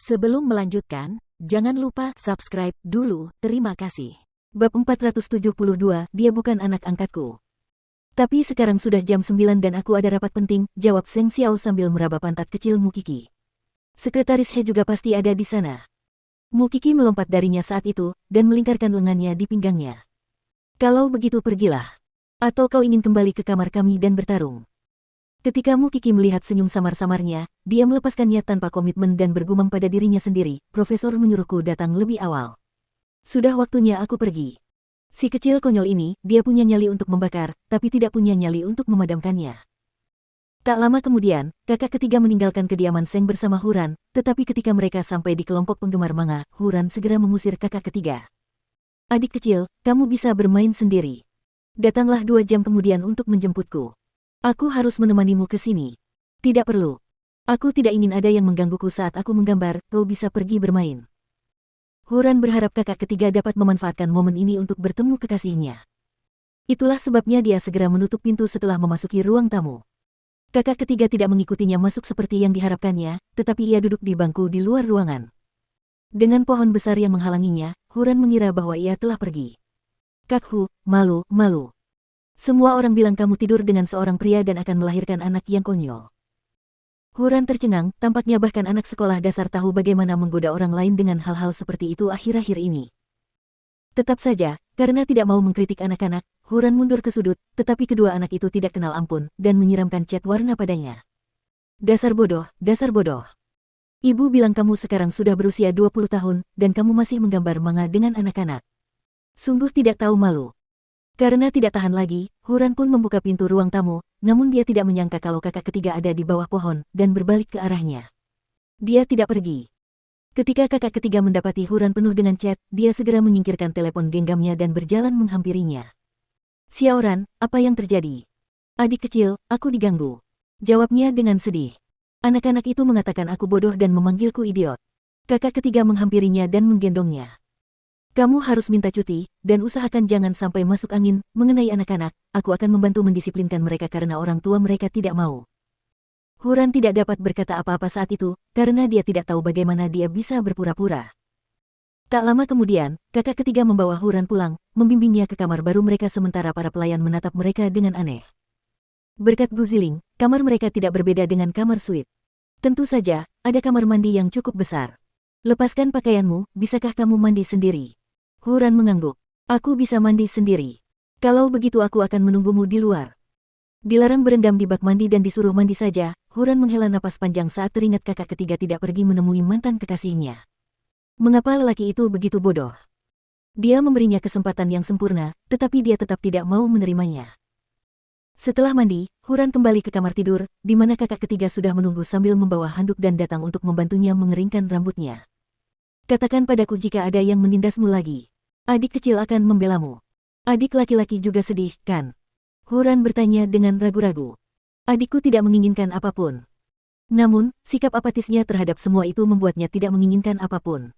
Sebelum melanjutkan, jangan lupa subscribe dulu, terima kasih. Bab 472, dia bukan anak angkatku. Tapi sekarang sudah jam 9 dan aku ada rapat penting, jawab Seng Xiao sambil meraba pantat kecil Mukiki. Sekretaris He juga pasti ada di sana. Mukiki melompat darinya saat itu, dan melingkarkan lengannya di pinggangnya. Kalau begitu pergilah. Atau kau ingin kembali ke kamar kami dan bertarung. Ketika Mukiki melihat senyum samar-samarnya, dia melepaskannya tanpa komitmen dan bergumam pada dirinya sendiri, Profesor menyuruhku datang lebih awal. Sudah waktunya aku pergi. Si kecil konyol ini, dia punya nyali untuk membakar, tapi tidak punya nyali untuk memadamkannya. Tak lama kemudian, kakak ketiga meninggalkan kediaman Seng bersama Huran, tetapi ketika mereka sampai di kelompok penggemar manga, Huran segera mengusir kakak ketiga. Adik kecil, kamu bisa bermain sendiri. Datanglah 2 jam kemudian untuk menjemputku. Aku harus menemanimu ke sini. Tidak perlu. Aku tidak ingin ada yang menggangguku saat aku menggambar, kau bisa pergi bermain. Huran berharap kakak ketiga dapat memanfaatkan momen ini untuk bertemu kekasihnya. Itulah sebabnya dia segera menutup pintu setelah memasuki ruang tamu. Kakak ketiga tidak mengikutinya masuk seperti yang diharapkannya, tetapi ia duduk di bangku di luar ruangan. Dengan pohon besar yang menghalanginya, Huran mengira bahwa ia telah pergi. Kakhu, malu. Semua orang bilang kamu tidur dengan seorang pria dan akan melahirkan anak yang konyol. Huran tercengang, tampaknya bahkan anak sekolah dasar tahu bagaimana menggoda orang lain dengan hal-hal seperti itu akhir-akhir ini. Tetap saja, karena tidak mau mengkritik anak-anak, Huran mundur ke sudut, tetapi kedua anak itu tidak kenal ampun, dan menyiramkan cat warna padanya. Dasar bodoh. Ibu bilang kamu sekarang sudah berusia 20 tahun, dan kamu masih menggambar manga dengan anak-anak. Sungguh tidak tahu malu. Karena tidak tahan lagi, Huran pun membuka pintu ruang tamu, namun dia tidak menyangka kalau kakak ketiga ada di bawah pohon, dan berbalik ke arahnya. Dia tidak pergi. Ketika kakak ketiga mendapati Huran penuh dengan cat, dia segera menyingkirkan telepon genggamnya dan berjalan menghampirinya. Xiaoran, apa yang terjadi? Adik kecil, aku diganggu. Jawabnya dengan sedih. Anak-anak itu mengatakan aku bodoh dan memanggilku idiot. Kakak ketiga menghampirinya dan menggendongnya. Kamu harus minta cuti, dan usahakan jangan sampai masuk angin. Mengenai anak-anak, aku akan membantu mendisiplinkan mereka karena orang tua mereka tidak mau. Huran tidak dapat berkata apa-apa saat itu, karena dia tidak tahu bagaimana dia bisa berpura-pura. Tak lama kemudian, kakak ketiga membawa Huran pulang, membimbingnya ke kamar baru mereka sementara para pelayan menatap mereka dengan aneh. Berkat Guziling, kamar mereka tidak berbeda dengan kamar suite. Tentu saja, ada kamar mandi yang cukup besar. Lepaskan pakaianmu, bisakah kamu mandi sendiri? Huran mengangguk. Aku bisa mandi sendiri. Kalau begitu aku akan menunggumu di luar. Dilarang berendam di bak mandi dan disuruh mandi saja, Huran menghela napas panjang saat teringat kakak ketiga tidak pergi menemui mantan kekasihnya. Mengapa lelaki itu begitu bodoh? Dia memberinya kesempatan yang sempurna, tetapi dia tetap tidak mau menerimanya. Setelah mandi, Huran kembali ke kamar tidur, di mana kakak ketiga sudah menunggu sambil membawa handuk dan datang untuk membantunya mengeringkan rambutnya. Katakan padaku jika ada yang menindasmu lagi. Adik kecil akan membelamu. Adik laki-laki juga sedih, kan? Huran bertanya dengan ragu-ragu. Adikku tidak menginginkan apapun. Namun, sikap apatisnya terhadap semua itu membuatnya tidak menginginkan apapun.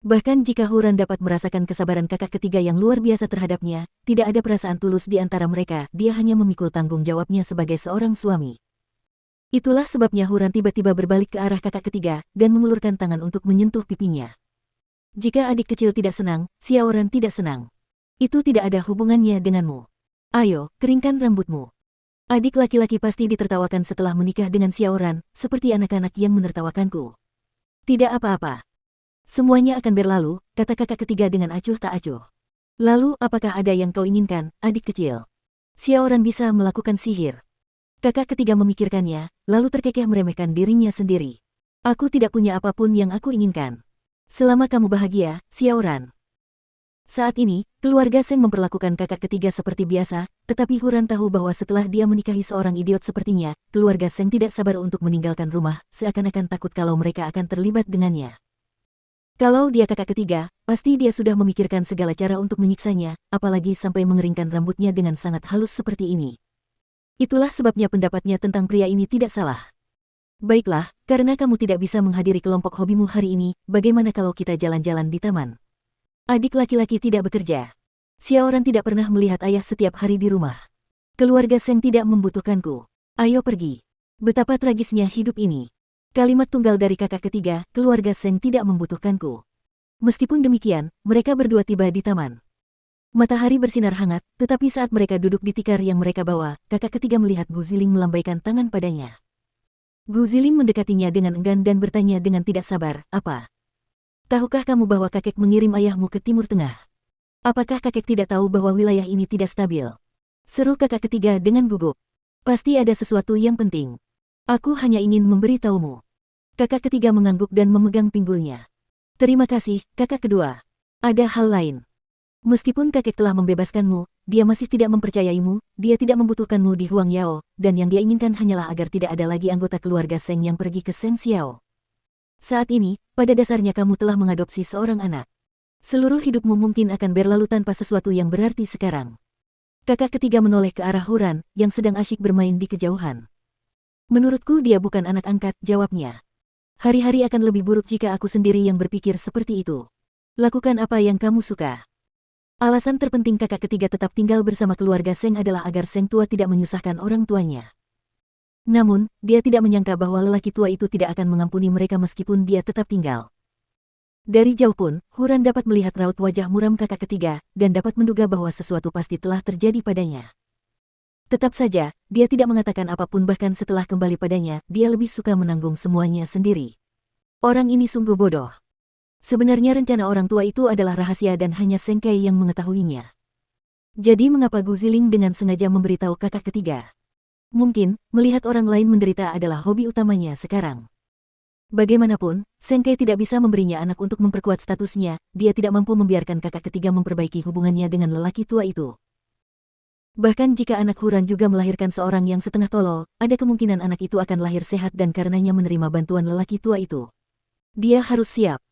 Bahkan jika Huran dapat merasakan kesabaran kakak ketiga yang luar biasa terhadapnya, tidak ada perasaan tulus di antara mereka, dia hanya memikul tanggung jawabnya sebagai seorang suami. Itulah sebabnya Huran tiba-tiba berbalik ke arah kakak ketiga, dan mengulurkan tangan untuk menyentuh pipinya. Jika adik kecil tidak senang, Xiaoran tidak senang. Itu tidak ada hubungannya denganmu. Ayo, keringkan rambutmu. Adik laki-laki pasti ditertawakan setelah menikah dengan Xiaoran, seperti anak-anak yang menertawakanku. Tidak apa-apa. Semuanya akan berlalu, kata kakak ketiga dengan acuh tak acuh. Lalu, apakah ada yang kau inginkan, adik kecil? Xiaoran bisa melakukan sihir. Kakak ketiga memikirkannya, lalu terkekeh meremehkan dirinya sendiri. Aku tidak punya apapun yang aku inginkan. Selama kamu bahagia, Xiaoran. Saat ini, keluarga Seng memperlakukan kakak ketiga seperti biasa, tetapi Huran tahu bahwa setelah dia menikahi seorang idiot sepertinya, keluarga Seng tidak sabar untuk meninggalkan rumah, seakan-akan takut kalau mereka akan terlibat dengannya. Kalau dia kakak ketiga, pasti dia sudah memikirkan segala cara untuk menyiksanya, apalagi sampai mengeringkan rambutnya dengan sangat halus seperti ini. Itulah sebabnya pendapatnya tentang pria ini tidak salah. Baiklah, karena kamu tidak bisa menghadiri kelompok hobimu hari ini, bagaimana kalau kita jalan-jalan di taman? Adik laki-laki tidak bekerja. Xiaoran tidak pernah melihat ayah setiap hari di rumah. Keluarga Seng tidak membutuhkanku. Ayo pergi. Betapa tragisnya hidup ini. Kalimat tunggal dari kakak ketiga, keluarga Seng tidak membutuhkanku. Meskipun demikian, mereka berdua tiba di taman. Matahari bersinar hangat, tetapi saat mereka duduk di tikar yang mereka bawa, kakak ketiga melihat Gu Ziling melambaikan tangan padanya. Gu Ziling mendekatinya dengan enggan dan bertanya dengan tidak sabar, apa? Tahukah kamu bahwa kakek mengirim ayahmu ke Timur Tengah? Apakah kakek tidak tahu bahwa wilayah ini tidak stabil? Seru kakak ketiga dengan gugup. Pasti ada sesuatu yang penting. Aku hanya ingin memberitahumu. Kakak ketiga mengangguk dan memegang pinggulnya. Terima kasih, kakak kedua. Ada hal lain. Meskipun kakek telah membebaskanmu, dia masih tidak mempercayaimu, dia tidak membutuhkanmu di Huang Yao, dan yang dia inginkan hanyalah agar tidak ada lagi anggota keluarga Seng yang pergi ke Seng Xiao. Saat ini, pada dasarnya kamu telah mengadopsi seorang anak. Seluruh hidupmu mungkin akan berlalu tanpa sesuatu yang berarti sekarang. Kakak ketiga menoleh ke arah Huran, yang sedang asyik bermain di kejauhan. Menurutku dia bukan anak angkat, jawabnya. Hari-hari akan lebih buruk jika aku sendiri yang berpikir seperti itu. Lakukan apa yang kamu suka. Alasan terpenting kakak ketiga tetap tinggal bersama keluarga Seng adalah agar Seng tua tidak menyusahkan orang tuanya. Namun, dia tidak menyangka bahwa lelaki tua itu tidak akan mengampuni mereka meskipun dia tetap tinggal. Dari jauh pun, Huran dapat melihat raut wajah muram kakak ketiga, dan dapat menduga bahwa sesuatu pasti telah terjadi padanya. Tetap saja, dia tidak mengatakan apapun bahkan setelah kembali padanya, dia lebih suka menanggung semuanya sendiri. Orang ini sungguh bodoh. Sebenarnya rencana orang tua itu adalah rahasia dan hanya Seng Kei yang mengetahuinya. Jadi mengapa Gu Ziling dengan sengaja memberitahu kakak ketiga? Mungkin, melihat orang lain menderita adalah hobi utamanya sekarang. Bagaimanapun, Seng Kei tidak bisa memberinya anak untuk memperkuat statusnya, dia tidak mampu membiarkan kakak ketiga memperbaiki hubungannya dengan lelaki tua itu. Bahkan jika anak Huran juga melahirkan seorang yang setengah tolol, ada kemungkinan anak itu akan lahir sehat dan karenanya menerima bantuan lelaki tua itu. Dia harus siap.